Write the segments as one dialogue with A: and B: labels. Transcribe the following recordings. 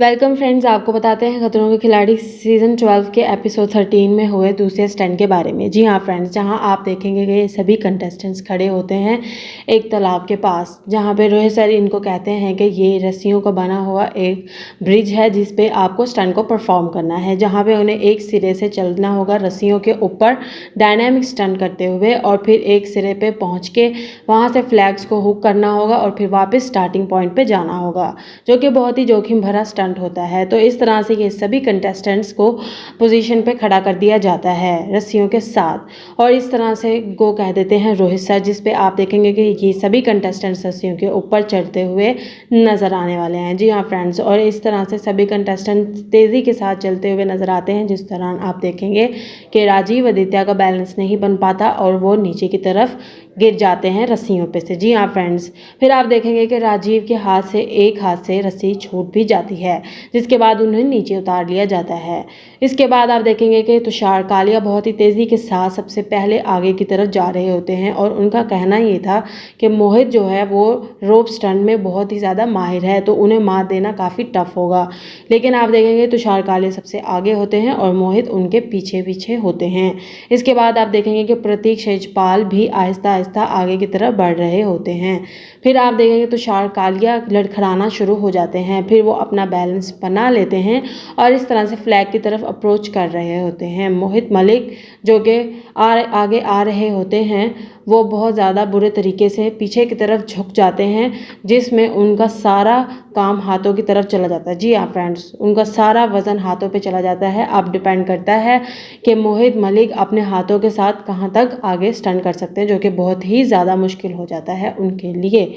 A: Welcome friends, आपको बताते हैं खतरों के खिलाड़ी सीज़न 12 के एपिसोड 13 में हुए दूसरे स्टंट के बारे में। जी हाँ फ्रेंड्स, जहां आप देखेंगे कि ये सभी कंटेस्टेंट्स खड़े होते हैं एक तालाब के पास, जहां पे रोहित सर इनको कहते हैं कि ये रस्सियों का बना हुआ एक ब्रिज है जिस पे आपको स्टंट को परफॉर्म करना है, जहाँ पे उन्हें एक सिरे से चलना होगा रस्सियों के ऊपर डायनामिक स्टंट करते हुए, और फिर एक सिरे पे पहुँच के वहाँ से फ्लैग्स को हुक करना होगा और फिर वापस स्टार्टिंग पॉइंट पे जाना होगा, जो कि बहुत ही जोखिम भरा स्टंट होता है। तो इस तरह से ये सभी कंटेस्टेंट्स को पोजीशन पे खड़ा कर दिया जाता है रस्सियों के साथ, और इस तरह से गो कह देते हैं रोहित सर, जिस पे आप देखेंगे कि ये सभी कंटेस्टेंट्स रस्सियों के ऊपर चढ़ते हुए नजर आने वाले हैं। जी हाँ फ्रेंड्स, और इस तरह से सभी कंटेस्टेंट तेज़ी के साथ चलते हुए नजर आते हैं, जिस दौरान आप देखेंगे कि राजीव आदित्य का बैलेंस नहीं बन पाता और वो नीचे की तरफ गिर जाते हैं रस्सियों पे से। जी हाँ फ्रेंड्स, फिर आप देखेंगे कि राजीव के हाथ से एक हाथ से रस्सी छूट भी जाती है, जिसके बाद उन्हें नीचे उतार लिया जाता है। इसके बाद आप देखेंगे कि तुषार कालिया बहुत ही तेज़ी के साथ सबसे पहले आगे की तरफ जा रहे होते हैं, और उनका कहना ये था कि मोहित जो है वो रोप स्टंट में बहुत ही ज़्यादा माहिर है, तो उन्हें मात देना काफ़ी टफ होगा। लेकिन आप देखेंगे तुषार कालिया सबसे आगे होते हैं और मोहित उनके पीछे पीछे होते हैं। इसके बाद आप देखेंगे कि प्रतीक शेजपाल भी आहिस्ता आहिस्ता आगे की तरफ बढ़ रहे होते हैं। फिर आप देखेंगे तुषार कालिया लड़खड़ाना शुरू हो जाते हैं, फिर वो अपना बैलेंस बना लेते हैं और इस तरह से फ्लैग की तरफ अप्रोच कर रहे होते हैं। मोहित मलिक जो कि आगे आ रहे होते हैं, वो बहुत ज़्यादा बुरे तरीके से पीछे की तरफ झुक जाते हैं, जिसमें उनका सारा काम हाथों की तरफ चला जाता है। जी हाँ फ्रेंड्स, उनका सारा वज़न हाथों पे चला जाता है। अब डिपेंड करता है कि मोहित मलिक अपने हाथों के साथ कहाँ तक आगे स्टंट कर सकते हैं, जो कि बहुत ही ज़्यादा मुश्किल हो जाता है उनके लिए।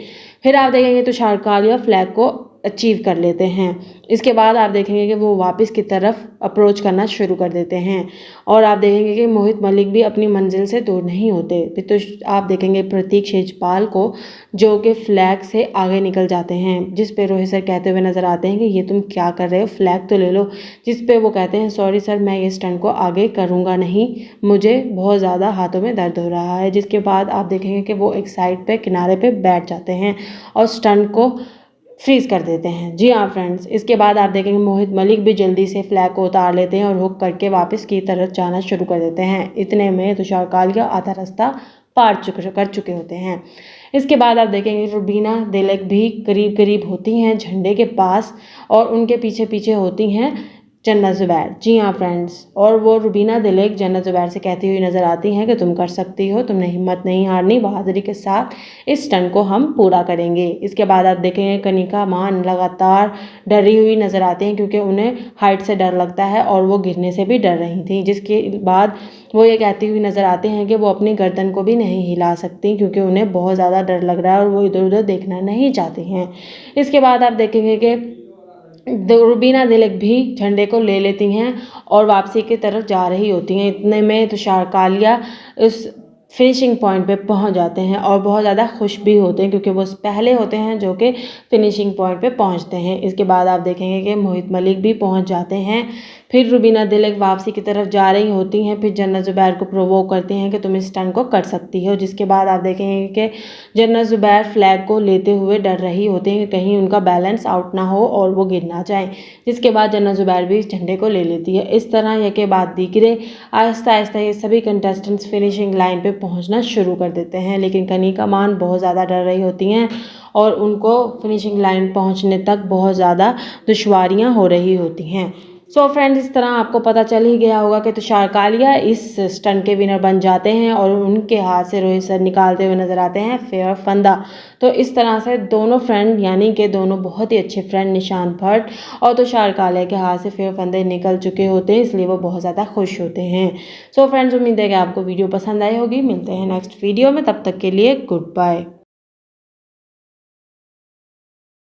A: फिर आप देखेंगे तुषार कालिया फ्लैग को अचीव कर लेते हैं। इसके बाद आप देखेंगे कि वो वापस की तरफ अप्रोच करना शुरू कर देते हैं, और आप देखेंगे कि मोहित मलिक भी अपनी मंजिल से दूर नहीं होते। फिर तो आप देखेंगे प्रतीक शेजपाल को, जो कि फ्लैग से आगे निकल जाते हैं, जिस पे रोहित सर कहते हुए नजर आते हैं कि ये तुम क्या कर रहे हो, फ्लैग तो ले लो। जिस पे वो कहते हैं सॉरी सर, मैं ये स्टंट को आगे करूँगा नहीं, मुझे बहुत ज़्यादा हाथों में दर्द हो रहा है। जिसके बाद आप देखेंगे कि वो एक साइड पे किनारे पे बैठ जाते हैं और स्टंट को फ्रीज कर देते हैं। जी हाँ फ्रेंड्स, इसके बाद आप देखेंगे मोहित मलिक भी जल्दी से फ्लैग को उतार लेते हैं और हुक करके वापस की तरफ जाना शुरू कर देते हैं। इतने में तुषार कालिया आधा रास्ता कर चुके होते हैं। इसके बाद आप देखेंगे रुबीना दिलक भी करीब करीब होती हैं झंडे के पास, और उनके पीछे पीछे होती हैं जन्नत ज़ुबैर। जी हाँ फ्रेंड्स, और वो रुबीना दिलक जन्नत ज़ुबैर से कहती हुई नज़र आती हैं कि तुम कर सकती हो, तुमने हिम्मत नहीं हारनी, बहादुरी के साथ इस स्टंट को हम पूरा करेंगे। इसके बाद आप देखेंगे कनिका मान लगातार डरी हुई नज़र आती हैं, क्योंकि उन्हें हाइट से डर लगता है और वो गिरने से भी डर रही थी। जिसके बाद वो ये कहती हुई नज़र आते हैं कि वो अपनी गर्दन को भी नहीं हिला सकती, क्योंकि उन्हें बहुत ज़्यादा डर लग रहा है और वो इधर उधर देखना नहीं चाहती हैं। इसके बाद आप देखेंगे कि रुबीना दिलक भी झंडे को ले लेती हैं और वापसी की तरफ जा रही होती हैं। इतने में तुषार कालिया उस फिनिशिंग पॉइंट पे पहुंच जाते हैं और बहुत ज़्यादा खुश भी होते हैं, क्योंकि वो पहले होते हैं जो कि फिनिशिंग पॉइंट पे पहुंचते हैं। इसके बाद आप देखेंगे कि मोहित मलिक भी पहुंच जाते हैं। फिर रुबीना दिलक वापसी की तरफ जा रही होती हैं, फिर जन्नत ज़ुबैर को प्रोवोक करती हैं कि तुम इस स्टंट को कर सकती हो। जिसके बाद आप देखेंगे कि जन्नत ज़ुबैर फ्लैग को लेते हुए डर रही होती हैं कि कहीं उनका बैलेंस आउट ना हो और वो गिर ना जाए। जिसके बाद जन्नत ज़ुबैर भी झंडे को ले लेती है। इस तरह के बाद दीगरे आहिस्ता आहिस्ता ये सभी कंटेस्टेंट्स फिनिशिंग लाइन पे पहुंचना शुरू कर देते हैं, लेकिन कनिका मान बहुत ज़्यादा डर रही होती हैं और उनको फिनिशिंग लाइन पहुंचने तक बहुत ज़्यादा दुश्वारियां हो रही होती हैं। सो फ्रेंड्स, इस तरह आपको पता चल ही गया होगा कि तुषार कालिया इस स्टंट के विनर बन जाते हैं और उनके हाथ से रोहित सर निकालते हुए नजर आते हैं फेयर फंदा। तो इस तरह से दोनों फ्रेंड, यानी कि दोनों बहुत ही अच्छे फ्रेंड निशांत भट्ट और तुषार कालिया के हाथ से फेयर फंदे निकल चुके होते हैं, इसलिए वो बहुत ज़्यादा खुश होते हैं। सो फ्रेंड्स, उम्मीद है कि आपको वीडियो पसंद आई होगी। मिलते हैं नेक्स्ट वीडियो में, तब तक के लिए गुड बाय।